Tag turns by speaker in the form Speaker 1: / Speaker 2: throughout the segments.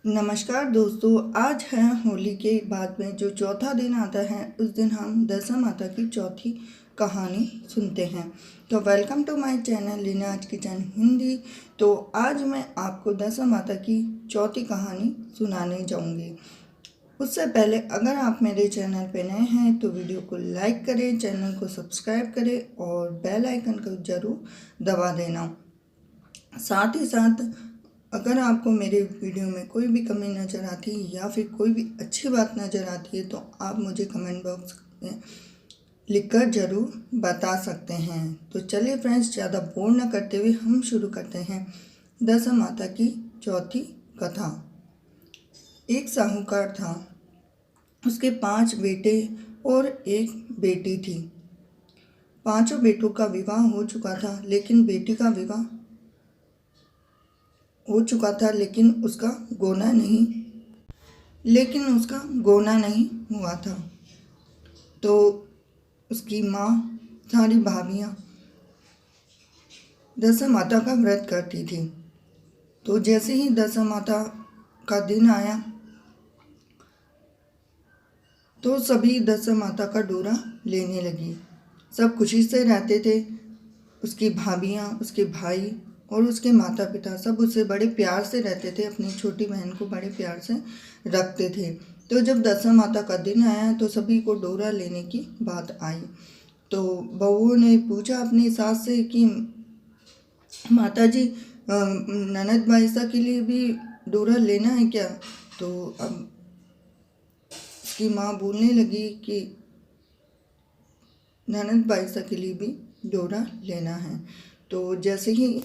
Speaker 1: नमस्कार दोस्तों, आज है होली के बाद में जो चौथा दिन आता है उस दिन हम दशा माता की चौथी कहानी सुनते हैं। तो welcome to my channel Leena's kitchen Hindi. तो आज मैं आपको दशा माता की चौथी कहानी सुनाने जाऊंगी। उससे पहले अगर आप मेरे चैनल पे नए हैं तो वीडियो को लाइक करें, चैनल को सब्सक्राइब करें और बेल आइकन को ज़रूर दबा देना। साथ ही साथ अगर आपको मेरे वीडियो में कोई भी कमी नज़र आती है या फिर कोई भी अच्छी बात नज़र आती है तो आप मुझे कमेंट बॉक्स में लिखकर ज़रूर बता सकते हैं। तो चलिए फ्रेंड्स, ज़्यादा बोर न करते हुए हम शुरू करते हैं दशा माता की चौथी कथा। एक साहूकार था, उसके 5 बेटे और एक बेटी थी। पांचों बेटों का विवाह हो चुका था, लेकिन बेटी का विवाह हो चुका था लेकिन उसका गोना नहीं हुआ था। तो उसकी माँ, सारी भाभियाँ दशा माता का व्रत करती थी। तो जैसे ही दशा माता का दिन आया तो सभी दशा माता का डोरा लेने लगी। सब खुशी से रहते थे। उसकी भाभियाँ, उसके भाई और उसके माता पिता सब उससे बड़े प्यार से रहते थे, अपनी छोटी बहन को बड़े प्यार से रखते थे। तो जब दशा माता का दिन आया तो सभी को डोरा लेने की बात आई। तो बहू ने पूछा अपनी सास से कि माता जी, ननद बाईसा के लिए भी डोरा लेना है क्या? तो अब उसकी माँ बोलने लगी कि ननद बाईसा के लिए भी डोरा लेना है। तो जैसे ही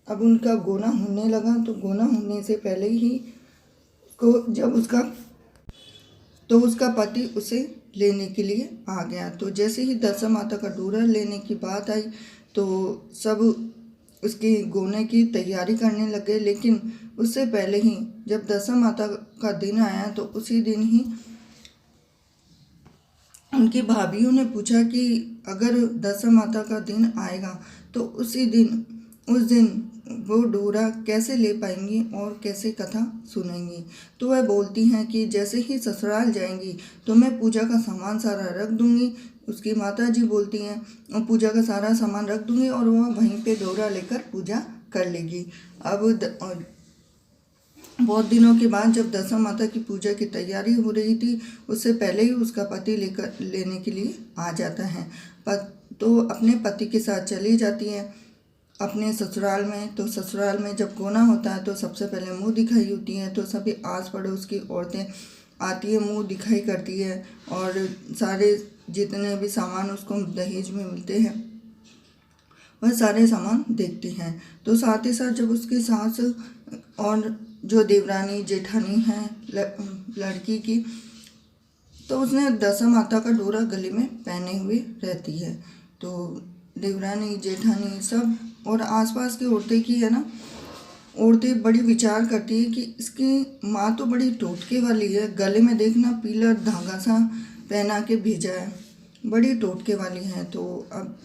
Speaker 1: अब उनका गोना होने लगा तो गोना होने से पहले ही उसका पति उसे लेने के लिए आ गया। तो जैसे ही दशा माता का डोरा लेने की बात आई तो सब उसकी गोने की तैयारी करने लगे। लेकिन उससे पहले ही जब दशा माता का दिन आया तो उसी दिन ही उनकी भाभीयों ने पूछा कि अगर दशा माता का दिन आएगा तो उस दिन वो डोरा कैसे ले पाएंगी और कैसे कथा सुनेंगी। तो वह बोलती हैं कि जैसे ही ससुराल जाएंगी तो मैं पूजा का सामान सारा रख दूंगी। उसकी माता जी बोलती हैं और पूजा का सारा सामान रख दूंगी और वह वहीं पे डोरा लेकर पूजा कर लेगी। अब बहुत दिनों के बाद जब दशा माता की पूजा की तैयारी हो रही थी, उससे पहले ही उसका पति लेने के लिए आ जाता है। तो अपने पति के साथ चली जाती है अपने ससुराल में। तो ससुराल में जब गोना होता है तो सबसे पहले मुंह दिखाई होती है। तो सभी आस पड़ोस की औरतें आती है, मुंह दिखाई करती है और सारे जितने भी सामान उसको दहेज में मिलते हैं वह सारे सामान देखती हैं। तो साथ ही साथ जब उसकी सास और जो देवरानी जेठानी है लड़की की, तो उसने दशा माता का डोरा गले में पहने हुए रहती है। तो देवरानी जेठानी सब और आसपास की औरतें की है ना, औरतें बड़ी विचार करती है कि इसकी माँ तो बड़ी टोटके वाली है, गले में देखना पीला धागा सा पहना के भेजा है, बड़ी टोटके वाली है। तो अब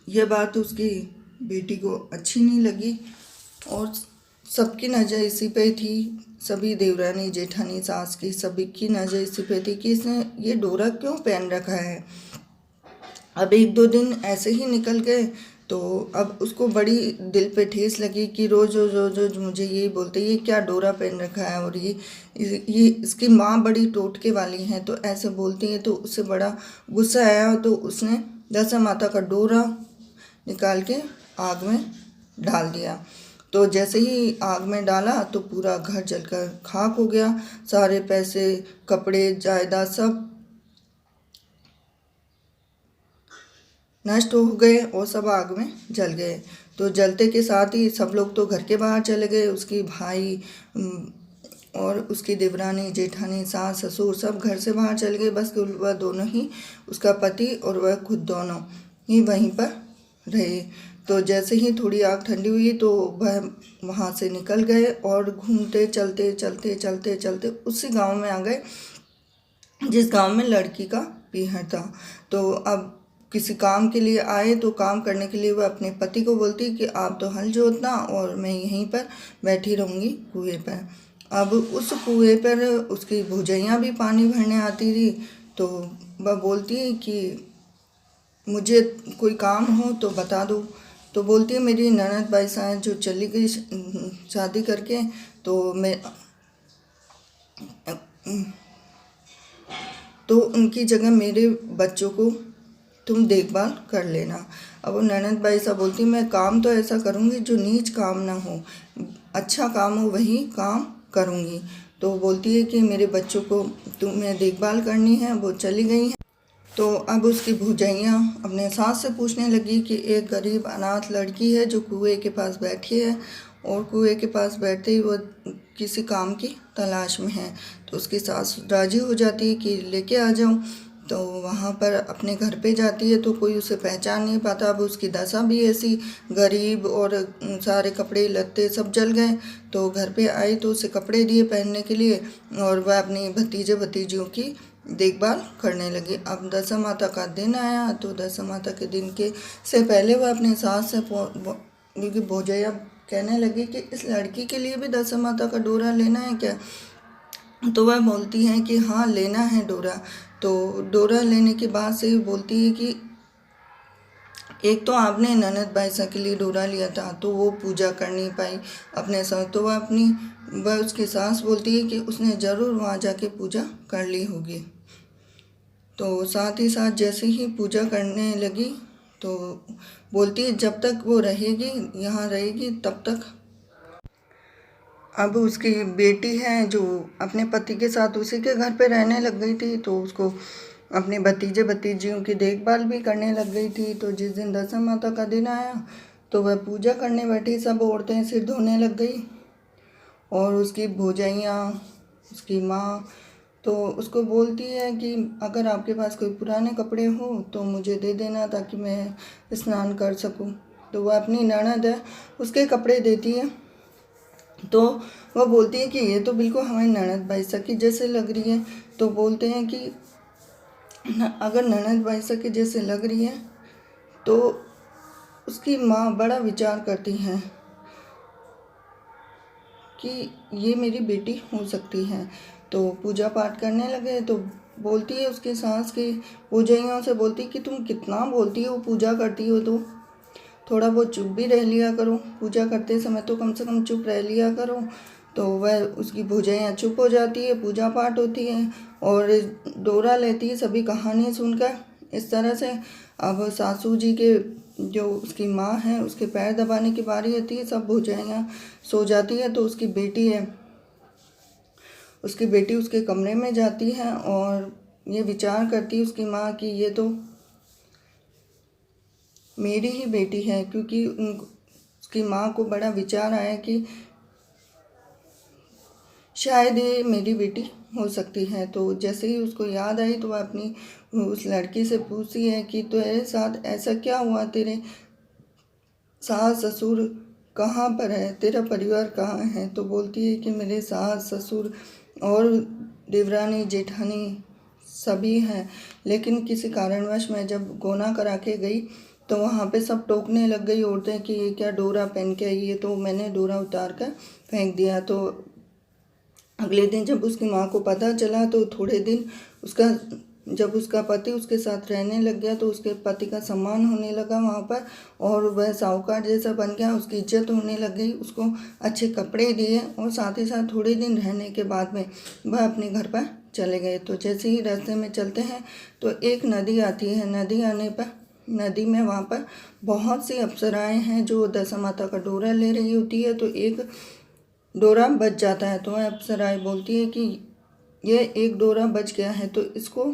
Speaker 1: यह बात उसकी बेटी को अच्छी नहीं लगी और सबकी नज़र इसी पे थी। सभी देवरानी जेठानी सास की सभी की नज़र इसी पे थी कि इसने ये डोरा क्यों पहन रखा है। अब 1-2 दिन ऐसे ही निकल गए तो अब उसको बड़ी दिल पे ठेस लगी कि रोज रोज रोज रोज मुझे यही बोलते ये क्या डोरा पहन रखा है और ये इसकी माँ बड़ी टोटके वाली है तो ऐसे बोलती है। तो उससे बड़ा गुस्सा आया तो उसने दशा माता का डोरा निकाल के आग में डाल दिया। तो जैसे ही आग में डाला तो पूरा घर जलकर खाक हो गया। सारे पैसे, कपड़े, जायदाद सब नष्ट हो गए और सब आग में जल गए। तो जलते के साथ ही सब लोग तो घर के बाहर चले गए। उसकी भाई और उसकी देवरानी जेठानी सास ससुर सब घर से बाहर चले गए। बस वह दोनों ही, उसका पति और वह खुद दोनों ही वहीं पर रहे। तो जैसे ही थोड़ी आग ठंडी हुई तो वह वहाँ से निकल गए और घूमते चलते चलते चलते चलते उसी गांव में आ गए जिस गांव में लड़की का पीहर था। तो अब किसी काम के लिए आए तो काम करने के लिए वह अपने पति को बोलती कि आप तो हल जोतना और मैं यहीं पर बैठी रहूँगी कुएं पर। अब उस कुएं पर उसकी भौजैया भी पानी भरने आती थी, तो वह बोलती है कि मुझे कोई काम हो तो बता दो। तो बोलती है मेरी ननद बाईसा है जो चली गई शादी करके, तो मैं तो उनकी जगह मेरे बच्चों को तुम देखभाल कर लेना। अब वो ननद बाईसा बोलती मैं काम तो ऐसा करूँगी जो नीच काम ना हो, अच्छा काम हो वही काम करूँगी। तो बोलती है कि मेरे बच्चों को तुम्हें देखभाल करनी है, वो चली गई हैं। तो अब उसकी भौजाइयाँ अपने सास से पूछने लगी कि एक गरीब अनाथ लड़की है जो कुएं के पास बैठी है और कुएं के पास बैठते ही वो किसी काम की तलाश में है। तो उसकी सास राजी हो जाती है कि लेके आ जाऊँ। तो वहाँ पर अपने घर पे जाती है तो कोई उसे पहचान नहीं पाता। अब उसकी दशा भी ऐसी गरीब और सारे कपड़े लत्ते सब जल गए। तो घर पे आई तो उसे कपड़े दिए पहनने के लिए और वह अपनी भतीजे भतीजियों की देखभाल करने लगी। अब दशा माता का दिन आया तो दशा माता के दिन के से पहले वह अपने सास से क्योंकि भौजैया कहने लगी कि इस लड़की के लिए भी दशा माता का डोरा लेना है क्या। तो वह बोलती हैं कि हाँ लेना है डोरा। तो डोरा लेने के बाद से बोलती है कि एक तो आपने ननद बाईसा के लिए डोरा लिया था तो वो पूजा कर नहीं पाई अपने साथ, तो वह उसकी सास बोलती है कि उसने ज़रूर वहाँ जाके पूजा कर ली होगी। तो साथ ही साथ जैसे ही पूजा करने लगी तो बोलती है जब तक वो रहेगी यहाँ रहेगी तब तक। अब उसकी बेटी है जो अपने पति के साथ उसी के घर पे रहने लग गई थी, तो उसको अपने भतीजे भतीजियों की देखभाल भी करने लग गई थी। तो जिस दिन दशा माता का दिन आया तो वह पूजा करने बैठी, सब औरतें सिर धोने लग गई और उसकी भौजाइयाँ उसकी माँ तो उसको बोलती है कि अगर आपके पास कोई पुराने कपड़े हो तो मुझे दे देना ताकि मैं स्नान कर सकूं। तो वह अपनी ननद है उसके कपड़े देती है। तो वह बोलती है कि ये तो बिल्कुल हमारी ननद बाईसा की जैसे लग रही है। तो बोलते हैं कि अगर ननद बाईसा की जैसे लग रही है तो उसकी माँ बड़ा विचार करती हैं कि ये मेरी बेटी हो सकती है। तो पूजा पाठ करने लगे तो बोलती है उसके सास की पूजैयों से बोलती कि तुम कितना बोलती हो, पूजा करती हो तो थोड़ा बहुत चुप भी रह लिया करो, पूजा करते समय तो कम से कम चुप रह लिया करो। तो वह उसकी भौजैया चुप हो जाती है, पूजा पाठ होती है और डोरा लेती है सभी कहानी सुनकर। इस तरह से अब सासू जी के जो उसकी माँ है उसके पैर दबाने की बारी आती है, सब भौजैया सो जाती है। तो उसकी बेटी उसके कमरे में जाती है और ये विचार करती है उसकी माँ कि ये तो मेरी ही बेटी है, क्योंकि उसकी माँ को बड़ा विचार आया कि शायद ये मेरी बेटी हो सकती है। तो जैसे ही उसको याद आई तो वह अपनी उस लड़की से पूछती है कि तेरे साथ ऐसा क्या हुआ, तेरे सास ससुर कहाँ पर है, तेरा परिवार कहाँ है। तो बोलती है कि मेरे सास ससुर और देवरानी जेठानी सभी हैं, लेकिन किसी कारणवश मैं जब गोना करा के गई तो वहाँ पे सब टोकने लग गई औरतें कि ये क्या डोरा पहन के आई है। तो मैंने डोरा उतार कर फेंक दिया। तो अगले दिन जब उसकी माँ को पता चला तो थोड़े दिन जब उसका पति उसके साथ रहने लग गया तो उसके पति का सम्मान होने लगा वहाँ पर और वह साहूकार जैसा बन गया, उसकी इज्जत होने लग गई, उसको अच्छे कपड़े दिए और साथ ही साथ थोड़े दिन रहने के बाद में वह अपने घर पर चले गए। तो जैसे ही रास्ते में चलते हैं तो एक नदी आती है। नदी आने पर नदी में वहाँ पर बहुत सी अप्सराएँ हैं जो दशा माता का डोरा ले रही होती है। तो एक डोरा बच जाता है तो वह अप्सराएँ बोलती है कि ये एक डोरा बच गया है तो इसको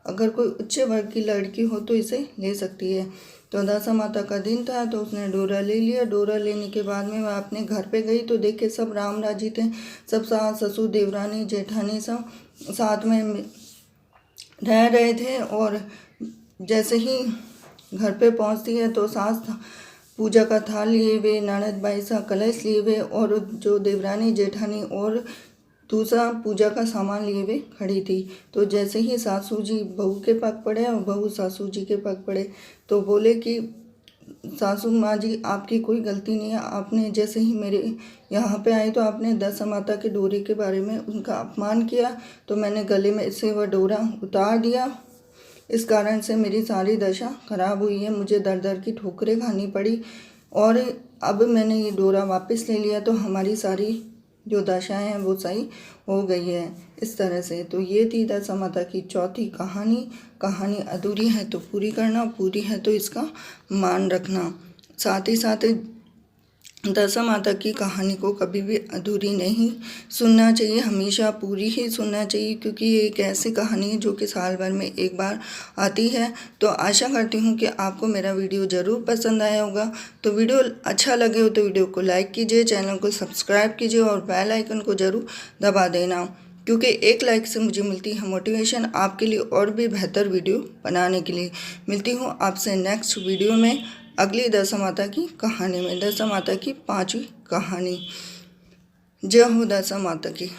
Speaker 1: अगर कोई उच्च वर्ग की लड़की हो तो इसे ले सकती है। तो दशा माता का दिन था तो उसने डोरा ले लिया। डोरा लेने के बाद में वह अपने घर पे गई तो देखे सब राम राजी थे, सब सास ससुर देवरानी जेठानी सब साथ में रह रहे थे। और जैसे ही घर पे पहुंचती है तो सास पूजा का थाल लिए हुए, ननद बाईसा कलश लिए हुए और जो देवरानी जेठानी और दूसरा पूजा का सामान लिए हुए खड़ी थी। तो जैसे ही सासू जी बहू के पग पड़े और बहू सासू जी के पग पड़े तो बोले कि सासू माँ जी आपकी कोई गलती नहीं है, आपने जैसे ही मेरे यहाँ पे आए तो आपने दशा माता के डोरे के बारे में उनका अपमान किया, तो मैंने गले में से वह डोरा उतार दिया। इस कारण से मेरी सारी दशा खराब हुई है, मुझे दर दर की ठोकरें खानी पड़ी और अब मैंने ये डोरा वापस ले लिया तो हमारी सारी जो दशाएं हैं वो सही हो गई है। इस तरह से तो ये थी दशा माता की चौथी कहानी। कहानी अधूरी है तो पूरी करना, पूरी है तो इसका मान रखना। साथ ही साथ दशा माता की कहानी को कभी भी अधूरी नहीं सुनना चाहिए, हमेशा पूरी ही सुनना चाहिए, क्योंकि ये एक ऐसी कहानी है जो कि साल भर में एक बार आती है। तो आशा करती हूँ कि आपको मेरा वीडियो ज़रूर पसंद आया होगा। तो वीडियो अच्छा लगे हो तो वीडियो को लाइक कीजिए, चैनल को सब्सक्राइब कीजिए और बेल आइकन को ज़रूर दबा देना, क्योंकि एक लाइक से मुझे मिलती है मोटिवेशन आपके लिए और भी बेहतर वीडियो बनाने के लिए। मिलती हूँ आपसे नेक्स्ट वीडियो में अगली दशा माता की कहानी में, दशा माता की 5वीं कहानी। जय हो दशा माता की।